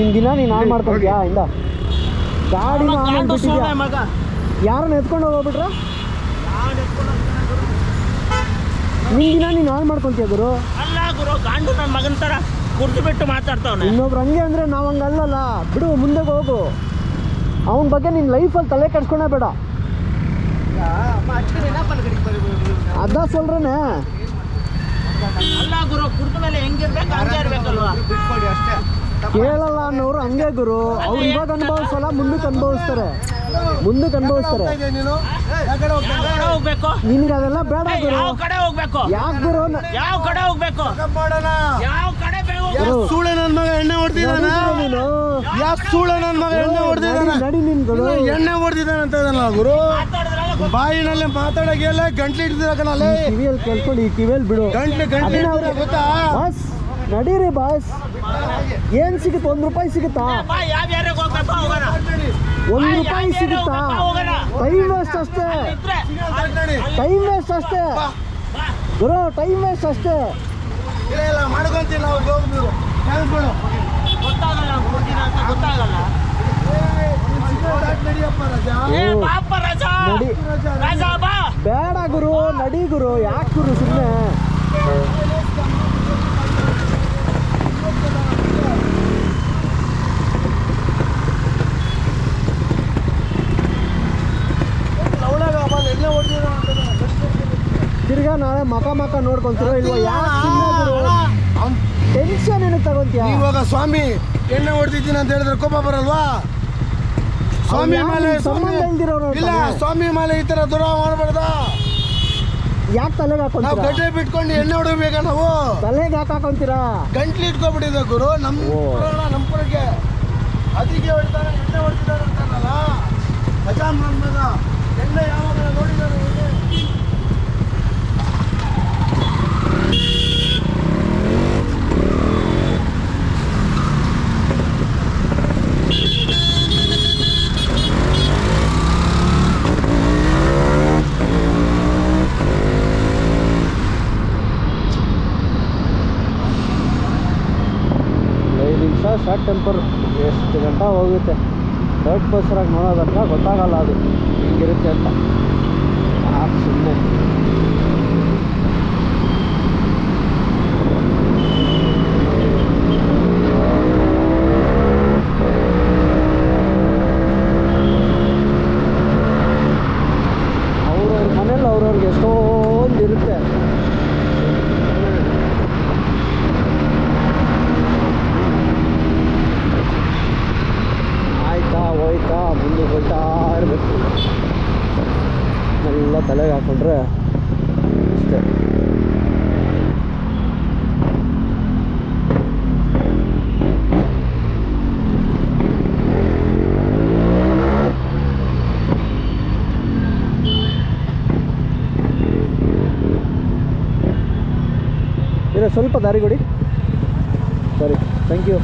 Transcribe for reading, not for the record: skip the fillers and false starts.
ನಿನ್ ದಿನ ನೀನು ಹಾಳು ಮಾಡ್ಕೊತೀಯಾ ಇಂದ ಗಾಡಿನ ಆಮೇಲೆ ಬಿಟ್ಟಿದ್ಯಾ ಯಾರನ್ನ ಎತ್ಕೊಂಡು ಹೋಗ್ಬಿಟ್ರ ನಿನ್ ದಿನ ನೀನು ಹಾಳು ಮಾಡ್ಕೊತೀಯ ಗುರು. ಅಲ್ಲ ಗುರು, ಗಾಂಡು ನನ್ನ ಮಗನ ಥರ ಕುಡ್ದು ಬಿಟ್ಟು ಮಾತಾಡ್ತಾವನೆ. ಇನ್ನೊಬ್ರು ಹಂಗೆ ಅಂದರೆ ನಾವು ಹಂಗೆ ಅಲ್ಲಲ್ಲ. ಬಿಡು, ಮುಂದೆ ಹೋಗು. ಅವನ ಬಗ್ಗೆ ನಿನ್ನ ಲೈಫಲ್ಲಿ ತಲೆ ಕೆಡ್ಸ್ಕೊಂಡೇ ಬೇಡ. ಅದ ಸೊಲ್ರನೆ. ಅಲ್ಲ ಗುರು, ಕುಡ್ದ ಮೇಲೆ ಹೆಂಗಿರ್ಬೇಕು ಹಂಗೆ ಇರ್ಬೇಕಲ್ವಾ? ಕೇಳಲ್ಲ ಅನ್ನೋರು ಹಂಗೆ ಗುರು. ಅವ್ರು ಇವಾಗ ಅನುಭವಿಸಲ್ಲ, ಮುಂದಕ್ಕೆ ಅನುಭವಿಸ್ತಾರೆ. ನಿನ್ಗೆ ಅದೆಲ್ಲ ಬೇಡ ಗುರು. ಯಾವ ಕಡೆ ಹೋಗ್ಬೇಕು? ಯಾಕೆ ಗುರು? ಯಾವ ಕಡೆ ಹೋಗ್ಬೇಕು? ಯಾವ ಕಡೆ ಸೂಳೆ ನನ್ನ ಮಗ ಎಣ್ಣೆ ಹೊಡೆದಿದ್ದಾನೆ. ನೀನು ಯಾಕೆ ಸೂಳೆ ನನ್ನ ಮಗ ಎಣ್ಣೆ ಹೊಡೆದಿದ್ದಾನೆ? ನಡಿ ನಿನ್ ಗುರು. ಎಣ್ಣೆ ಹೊಡೆದಿದ್ದಾನೆ ಅಂತ ಇದಲ್ಲ ಗುರು. ಬಾಯಿನಲ್ಲಿ ಮಾತಾಡೋಕೆಲ್ಲ ಗಂಟ್ಲು ಹಿಡಿದಿದ್ದಾಕಲ್ಲ. ಕಿವಿಯಲ್ಲಿ ಕೇಳ್ಕೊಂಡು ಈ ಕಿವಿಯಲ್ಲಿ ಬಿಡು. ಗಂಟ್ಲು ಗೊತ್ತಾ? ಬಾಸ್ ನಡೀರಿ ಬಾಸ್. ಏನ್ ಸಿಗುತ್ತೆ? ₹1 ಸಿಗುತ್ತಾ? ₹1 ಸಿಗುತ್ತಾ? ಟೈಮ್ ವೇಸ್ಟ್ ಅಷ್ಟೇ. ಟೈಮ್ ವೇಸ್ಟ್ ಅಷ್ಟೇ ಗುರು, ಟೈಮ್ ವೇಸ್ಟ್ ಅಷ್ಟೇ. ಇಲ್ಲ ಮಾಡ್ಕೊಂತೀವಿ ನಾವು. ಗೊತ್ತಾಗಲ್ಲ. ಬೇಡ ಗುರು, ನಡಿ ಗುರು. ಯಾಕೆ ಗುರು ಸುಮ್ಮನೆ? ತಿರ್ಗಾ ನಾಳೆ ಮಕ ನೋಡ್ಕೊಂತಿರೋ ಇಲ್ವೋ? ಯಾಕೆ ಟೆನ್ಷನ್ ಏನಕ್ಕೆ ತಗೊಂತೀಯ? ಇವಾಗ ಸ್ವಾಮಿ ಎಣ್ಣೆ ಹೊಡೆದಿದ್ದೀನಿ ಅಂತ ಹೇಳಿದ್ರೆ ಕೋಪ ಬರಲ್ವಾ? ಸ್ವಾಮಿ ಮಾಲೆ ಸಂಬಂಧ ಇಲ್ದಿರೋರು. ಇಲ್ಲ, ಸ್ವಾಮಿ ಮಾಲೆ ಈ ತರ ದೂರ ಮಾಡಬಾರ್ದ. ಯಾಕೆ ತಲೆಗೆ ನಾವು ಹಾಕೊಂತೀರಾ? ಗಡ್ಡೆ ಬಿಟ್ಕೊಂಡು ಎಣ್ಣೆ ಹೊಡಬೇಕಾ? ನಾವು ತಲೆಗೆ ಯಾಕೆ ಹಾಕೊಂತೀರಾ? ಗಂಟ್ಲು ಇಟ್ಕೊಬಿಟ್ಟಿದೆ ಗುರು. ನಮ್ಮ ಪುರಕ್ಕೆ ಅದಕ್ಕೆ ಹೊಡಿತಾರೆ, ಎಣ್ಣೆ ಹೊಡಿತಾರೆ ಅಂತಾರಲ್ಲ. ಅಜಾಮ್ ನನ್ನ ಮಗ ಎಣ್ಣೆ ಯಾವಾಗ ನೋಡಿದ್ದಾರೆ? ಶಾರ್ಟ್ ಟೆಂಪರ್ ಎಷ್ಟು ಗಂಟೆ ಹೋಗುತ್ತೆ. ಥರ್ಡ್ ಪರ್ಸನಾಗಿ ನೋಡೋದಕ್ಕೆ ಗೊತ್ತಾಗಲ್ಲ ಅದು ಹಿಂಗಿರುತ್ತೆ ಅಂತ. ಸುಮ್ಮನೆ ಅವ್ರವ್ರ ಮನೇಲಿ ಅವ್ರವ್ರಿಗೆ ಎಷ್ಟೊಂದು ಇರುತ್ತೆ. ಹೋಯ್ತಾ ಮುಂದೆ ಹೋಗ್ತಾ ಇರಬೇಕು. ಎಲ್ಲ ತಲೆಗೆ ಹಾಕೊಂಡ್ರೆ ಅಷ್ಟೇ. ಇಲ್ಲ, ಸ್ವಲ್ಪ ದಾರಿ ಕೊಡಿ. ಸರಿ, ಥ್ಯಾಂಕ್ ಯು.